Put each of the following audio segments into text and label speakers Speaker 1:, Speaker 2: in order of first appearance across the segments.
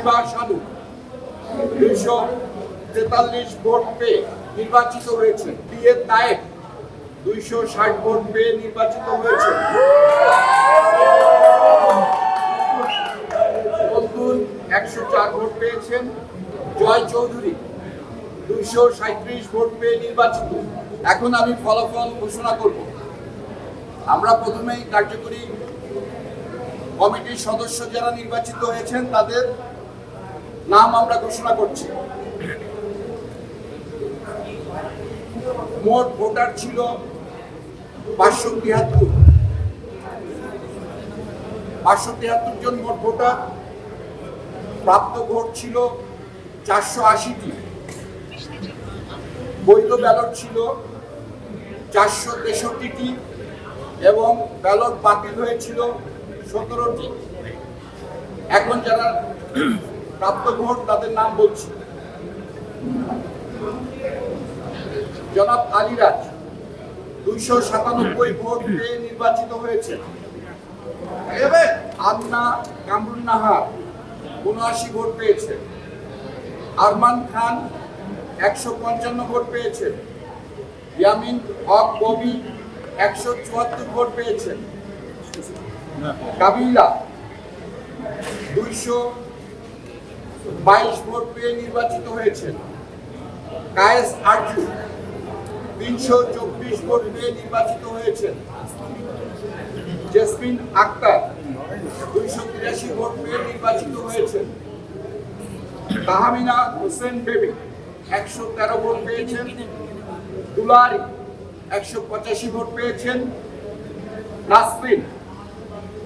Speaker 1: শিবা সাধু 243 ভোট পেয়ে নির্বাচিত হয়েছেন। বিএ তায়েব 260 ভোট পেয়ে নির্বাচিত হয়েছেন। বলতুল 104 ভোট পেয়েছেন। জয় চৌধুরী 237 ভোট পেয়ে নির্বাচিত। এখন আমি ফলাফল ঘোষণা করব। আমরা প্রথমেই কার্যকরী কমিটির সদস্য যারা নির্বাচিত হয়েছেন তাদের নাম আমরা ঘোষণা করছি। মোট ভোটার ছিল 573 জন মোট ভোটার। প্রাপ্ত ভোট ছিল 480টি। বৈধ ব্যালট ছিল 463টি এবং ব্যালট বাতিল হয়েছিল 17টি। এখন যারা প্রাপ্ত ভোট তাদের নাম বলছি। জনাব আলিরাজ 297 ভোট পেয়ে নির্বাচিত হয়েছে। আন্না কামরুন নাহার 79 ভোট পেয়েছে। আরমান খান 155 ভোট পেয়েছে। ইয়ামিন হক ববি 174 ভোট পেয়েছেন। কাবিলা 222 ভোট পেয়ে নির্বাচিত হয়েছেন। কায়েস আরজু 324 ভোট পেয়ে নির্বাচিত হয়েছেন। জেসমিন আক্তার 283 ভোট পেয়ে নির্বাচিত হয়েছেন। তাহমিনা হোসেন বেবি 113 ভোট পেয়েছেন। দুলারি 185 ভোট পেয়েছেন। নাসরিন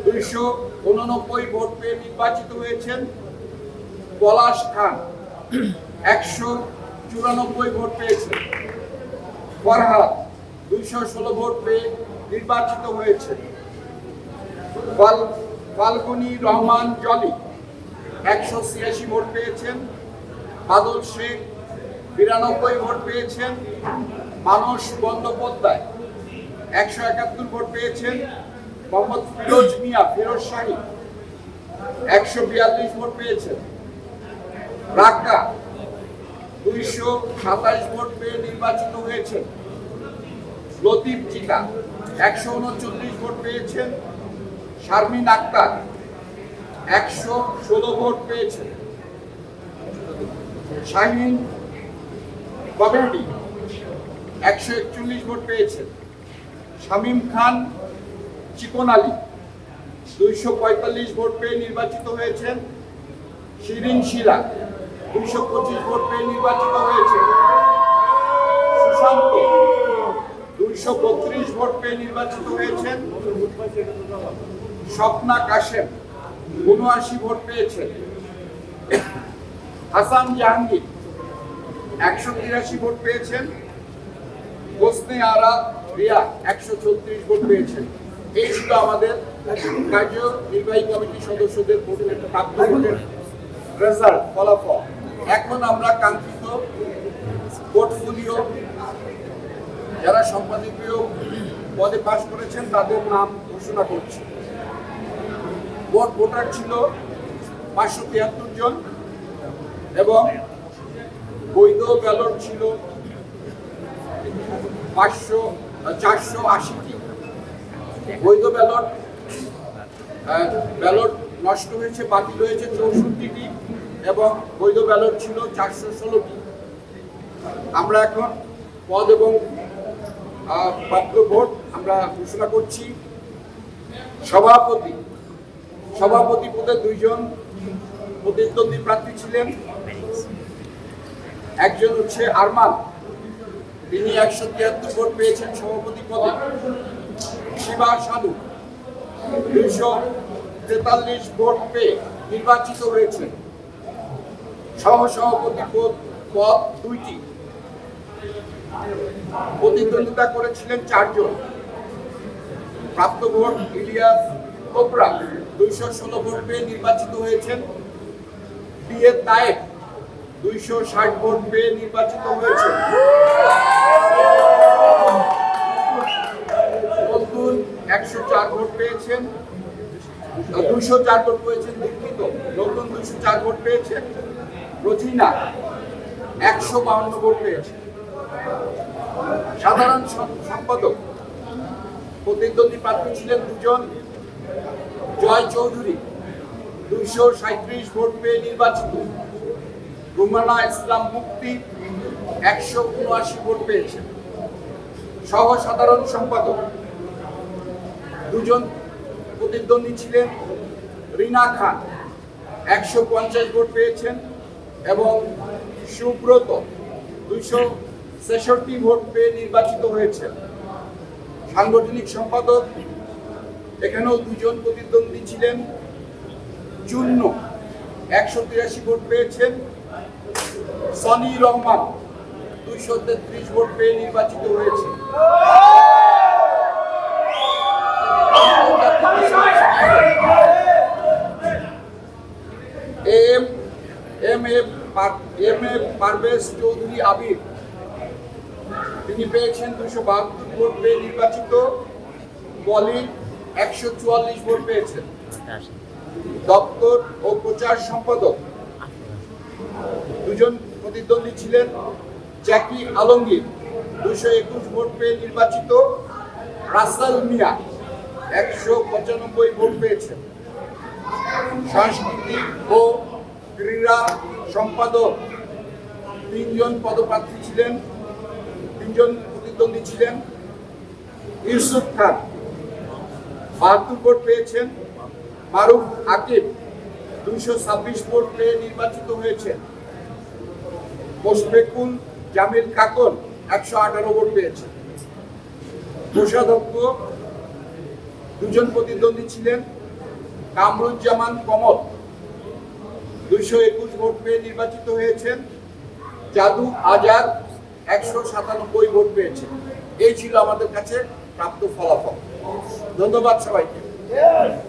Speaker 1: 289 ভোট পেয়ে নির্বাচিত হয়েছেন। পলাশ খান 194 ভোট পেয়েছেন। ফরহাদ 216 ভোট পেয়ে নির্বাচিত হয়েছেন। ফাল্গুনী রহমান জলি 186 ভোট পেয়েছেন। বাদল শেখ 92 ভোট পেয়েছেন। মানস বন্দ্যোপাধ্যায় 171 ভোট পেয়েছেন। মোহাম্মদ ফিরোজ মিয়া ফিরোজ শাহী 142 ভোট পেয়েছেন। রাক্কা 227 ভোট পেয়ে নির্বাচিত হয়েছেন। লতিফ চিকা 139 ভোট পেয়েছেন। শারমিন আক্তার 116 ভোট পেয়েছেন। শাহিন কমেডি 141 ভোট পেয়েছেন। শামীম খান চিকন আলী 245 ভোট পেয়ে নির্বাচিত হয়েছেন। শিরিন শিলা 225 ভোট পেয়ে নির্বাচিত হয়েছে। সুশান্ত 232 ভোট পেয়ে নির্বাচিত হয়েছেন। স্বপ্না কাশেম 79 ভোট পেয়েছেন। হাসান জাহাঙ্গীর 183 ভোট পেয়েছেন। হোসনে আরা রিয়া 134 ভোট পেয়েছেন। এই ছিল আমাদের কার্যনির্বাহী কমিটির সদস্যদের ভোটের প্রাপ্ত ভোটের রেজাল্ট ফলাফল। এখন আমরা কাঙ্ক্ষিত পোর্টফোলিও যারা সম্পাদকীয় পদে পাশ করেছেন তাদের নাম ঘোষণা করছি। মোট ভোটার ছিল 573 জন এবং বৈধ ব্যালট ছিল 480টি। বৈধ ব্যালট নষ্ট হয়েছে, বাতিল হয়েছে 64টি এবং বৈধ ব্যালট ছিল 416টি। আমরা এখন পদ এবং প্রাপ্ত ভোট আমরা ঘোষণা করছি। সভাপতি পদে 2 জন প্রতিদ্বন্দ্বী প্রার্থী ছিলেন। একজন হচ্ছে আরমান, তিনি 173 ভোট পেয়েছেন সভাপতি পদে। শিবা সাধু 243 ভোট পেয়ে নির্বাচিত হয়েছেন। সহসভাপতি পদ 2টি। প্রতিদ্বন্দ্বিতা করেছিলেন 4 জন। প্রাপ্ত ভোট ইলিয়াস কোবরা 216 ভোট পেয়ে নির্বাচিত হয়েছেন। বিএ তায়েব 260 ভোট পেয়ে নির্বাচিত হয়েছে। বলতুল 104 ভোট পেয়েছেন, 204 ভোট পেয়েছেন। নির্বাচিত নতুন 204 ভোট পেয়েছে। রোজিনা 152 ভোট পেয়েছে। সাধারণ সম্পাদক প্রতিদ্বন্দ্বী প্রার্থী ছিলেন দুজন। জয় চৌধুরী 237 ভোট পেয়ে নির্বাচিত। রুমানা ইসলাম মুক্তি 179 ভোট পেয়েছে। সহ সাধারণ সম্পাদক দুজন প্রতিদ্বন্দ্বী ছিলেন। রিনা খান 150 ভোট পেয়েছেন এবং সুব্রত 266 ভোট পেয়ে নির্বাচিত হয়েছেন। সাংগঠনিক সম্পাদক এখানেও দুজন প্রতিদ্বন্দ্বী ছিলেন। চূন্য 183 ভোট পেয়েছেন। সনি রহমান 233 ভোট পেয়ে নির্বাচিত হয়েছে। এম এ পারভেজ চৌধুরী আবির তিনি পেয়েছেন 272 ভোট পেয়ে নির্বাচিত। পলি 144 ভোট পেয়েছেন। দপ্তর ও প্রচার সম্পাদক দুজন প্রতিদ্বন্দ্বী ছিলেন। জ্যাকি আলমগীর 221 ভোট পেয়ে নির্বাচিত। রাসেল মিয়া 195 ভোট পেয়েছেন। সংস্কৃতি ও ক্রীড়া সম্পাদক তিনজন প্রতিদ্বন্দ্বী ছিলেন। ইউসুফ খান 72 ভোট পেয়েছেন। মারুফ আকিব 226 ভোট পেয়ে নির্বাচিত হয়েছেন। মোশফেকুল জামিল কাকন 118 ভোট পেয়েছেন। কোষাধ্যক্ষ দুজন প্রতিদ্বন্দ্বী ছিলেন। কামরুজ্জামান কমল 221 ভোট পেয়ে নির্বাচিত হয়েছেন। জাদু আজাদ 197 ভোট পেয়েছেন। এই ছিল আমাদের কাছে প্রাপ্ত ফলাফল। ধন্যবাদ সবাইকে।